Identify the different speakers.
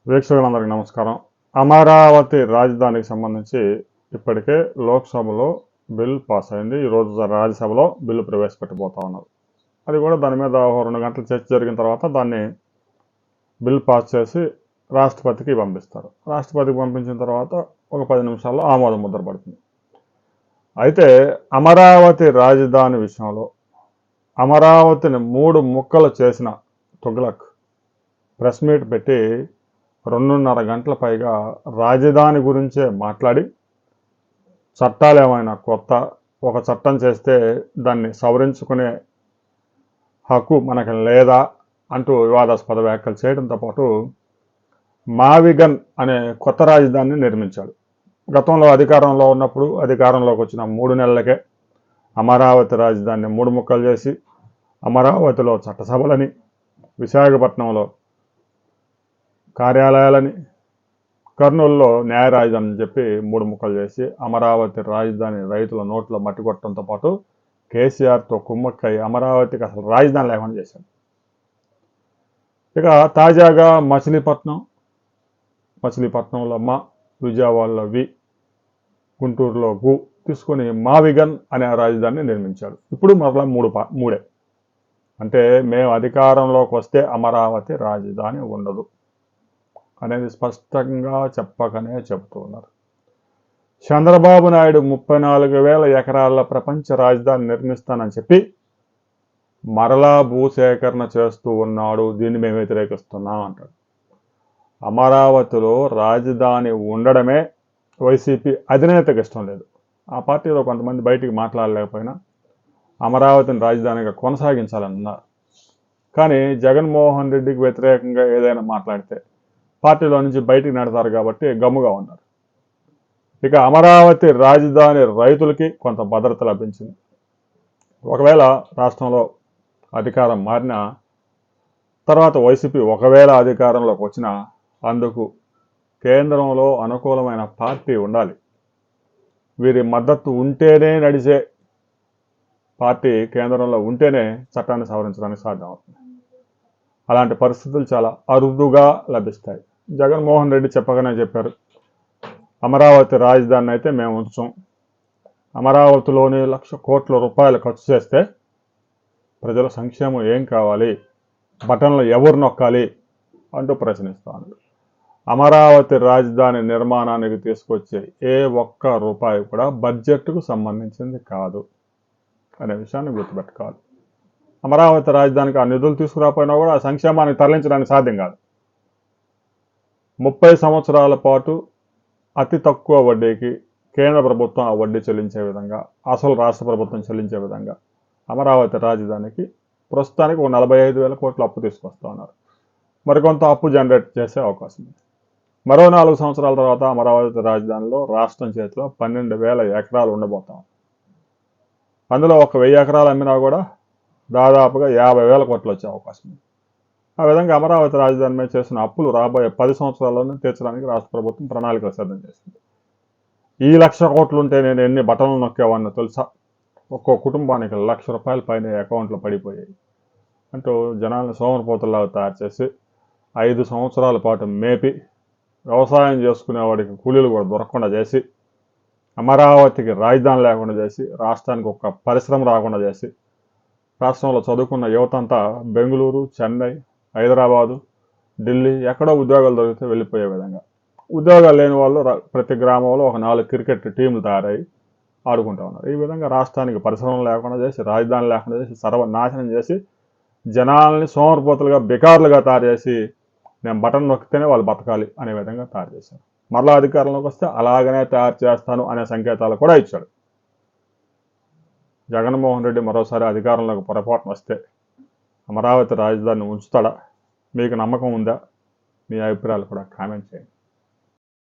Speaker 1: వీక్షకులందరికీ నమస్కారం. అమరావతి రాజధానికి సంబంధించి ఇప్పటికే లోక్సభలో బిల్ పాస్ అయింది. ఈరోజు రాజ్యసభలో బిల్లు ప్రవేశపెట్టబోతా ఉన్నారు. అది కూడా దాని మీద 2 గంటల చర్చ జరిగిన తర్వాత దాన్ని బిల్ పాస్ చేసి రాష్ట్రపతికి పంపిస్తారు. రాష్ట్రపతికి పంపించిన తర్వాత ఒక 10 నిమిషాల్లో ఆమోద ముద్ర పడుతుంది. అయితే అమరావతి రాజధాని విషయంలో అమరావతిని 3 ముక్కలు చేసిన తుగ్లక్ ప్రెస్ మీట్ పెట్టి 2.5 గంటల పైగా రాజధాని గురించే మాట్లాడి, చట్టాలు ఏమైనా కొత్త, ఒక చట్టం చేస్తే దాన్ని సవరించుకునే హక్కు మనకు లేదా అంటూ వివాదాస్పద వ్యాఖ్యలు చేయడంతో పాటు మావిగన్ అనే కొత్త రాజధానిని నిర్మించాడు. గతంలో అధికారంలో ఉన్నప్పుడు అధికారంలోకి వచ్చిన 3 నెలలకే అమరావతి రాజధానిని 3 ముక్కలు చేసి అమరావతిలో చట్టసభలని, విశాఖపట్నంలో కార్యాలయాలని, కర్నూలులో న్యాయ రాజధాని చెప్పి 3 ముక్కలు చేసి అమరావతి రాజధాని రైతుల నోట్లో మట్టి కొట్టడంతో పాటు కేసీఆర్తో కుమ్మక్కై అమరావతికి అసలు రాజధాని లేకుండా చేశాడు. ఇక తాజాగా మచిలీపట్నంలో మా, విజయవాడలో వి, గుంటూరులో గు తీసుకొని మావిగన్ అనే రాజధానిని నిర్మించాడు. ఇప్పుడు మరలా మూడే. అంటే మేము అధికారంలోకి వస్తే అమరావతి రాజధాని ఉండదు అనేది స్పష్టంగా చెప్పకనే చెబుతూ ఉన్నారు. చంద్రబాబు నాయుడు 34,000 ఎకరాల ప్రపంచ రాజధాని నిర్మిస్తానని చెప్పి మరలా భూసేకరణ చేస్తూ ఉన్నాడు. దీన్ని మేము వ్యతిరేకిస్తున్నాం అంటాడు. అమరావతిలో రాజధాని ఉండడమే వైసీపీ అధినేతకు ఇష్టం లేదు. ఆ పార్టీలో కొంతమంది బయటికి మాట్లాడలేకపోయినా అమరావతిని రాజధానిగా కొనసాగించాలన్నారు. కానీ జగన్మోహన్ రెడ్డికి వ్యతిరేకంగా ఏదైనా మాట్లాడితే పార్టీలో నుంచి బయటికి నెడతారు కాబట్టి గమ్ముగా ఉన్నారు. ఇక అమరావతి రాజధాని రైతులకి కొంత భద్రత లభించింది. ఒకవేళ రాష్ట్రంలో అధికారం మారిన తర్వాత వైసీపీ ఒకవేళ అధికారంలోకి వచ్చినా అందుకు కేంద్రంలో అనుకూలమైన పార్టీ ఉండాలి. వీరి మద్దతు ఉంటేనే నడిచే పార్టీ కేంద్రంలో ఉంటేనే చట్టాన్ని సవరించడానికి సాధ్యం అవుతుంది. అలాంటి పరిస్థితులు చాలా అరుదుగా లభిస్తాయి. జగన్మోహన్ రెడ్డి చెప్పగానే చెప్పారు, అమరావతి రాజధాని అయితే మేము ఉంచాం, అమరావతిలోని 1,00,000 కోట్ల రూపాయలు ఖర్చు చేస్తే ప్రజల సంక్షేమం ఏం కావాలి, బటన్లు ఎవరు నొక్కాలి అంటూ ప్రశ్నిస్తాను. అమరావతి రాజధాని నిర్మాణానికి తీసుకొచ్చే ఏ ఒక్క రూపాయి కూడా బడ్జెట్కు సంబంధించింది కాదు అనే విషయాన్ని గుర్తుపెట్టుకోవాలి. అమరావతి రాజధానికి ఆ నిధులు తీసుకురాపోయినా కూడా ఆ సంక్షేమాన్ని తరలించడానికి సాధ్యం కాదు. 30 సంవత్సరాల పాటు అతి తక్కువ వడ్డీకి కేంద్ర ప్రభుత్వం ఆ వడ్డీ చెల్లించే విధంగా, అసలు రాష్ట్ర ప్రభుత్వం చెల్లించే విధంగా అమరావతి రాజధానికి ప్రస్తుతానికి 45,000 కోట్ల అప్పు తీసుకొస్తా ఉన్నారు. మరికొంత అప్పు జనరేట్ చేసే అవకాశం ఉంది. మరో 4 సంవత్సరాల తర్వాత అమరావతి రాజధానిలో రాష్ట్రం చేతిలో 12,000 ఎకరాలు ఉండబోతాం. అందులో 1,000 ఎకరాలు అమ్మినా కూడా దాదాపుగా 50,000 కోట్లు వచ్చే అవకాశం ఉంది. ఆ విధంగా అమరావతి రాజధాని మీద చేసిన అప్పులు రాబోయే 10 సంవత్సరాల్లోనే తీర్చడానికి రాష్ట్ర ప్రభుత్వం ప్రణాళికలు సిద్ధం చేసింది. ఈ 1,00,000 కోట్లు ఉంటే నేను ఎన్ని బటన్లు నొక్కేవాడినో తెలుసా, ఒక్కో కుటుంబానికి 1,00,000 రూపాయలు పైన అకౌంట్లో పడిపోయాయి అంటూ జనాలను సోమరిపోతుల్లాగా తయారు చేసి 5 సంవత్సరాల పాటు మేపి వ్యవసాయం చేసుకునేవాడికి కూలీలు కూడా దొరకకుండా చేసి, అమరావతికి రాజధాని లేకుండా చేసి, రాష్ట్రానికి ఒక్క పరిశ్రమ రాకుండా చేసి, రాష్ట్రంలో చదువుకున్న యువతంతా బెంగళూరు, చెన్నై, హైదరాబాదు, ఢిల్లీ ఎక్కడో ఉద్యోగాలు దొరికితే వెళ్ళిపోయే విధంగా, ఉద్యోగాలు లేని వాళ్ళు ప్రతి గ్రామంలో ఒక 4 క్రికెట్ టీంలు తయారై ఆడుకుంటూ ఉన్నారు. ఈ విధంగా రాష్ట్రానికి పరిశ్రమలు లేకుండా చేసి, రాజధాని లేకుండా చేసి, సర్వనాశనం చేసి, జనాల్ని సోమరిపోతులుగా బికారులుగా తయారు చేసి, నేను బటన్ నొక్కితేనే వాళ్ళు బతకాలి అనే విధంగా తయారు చేశారు. మరలా అధికారంలోకి వస్తే అలాగనే తయారు చేస్తాను అనే సంకేతాలు కూడా ఇచ్చాడు. జగన్మోహన్ రెడ్డి మరోసారి అధికారంలోకి పొరపాటున వస్తే అమరావతి రాజధానిని ఉంచుతాడా? మీకు నమ్మకం ఉందా? మీ అభిప్రాయాలు కూడా కామెంట్ చేయండి.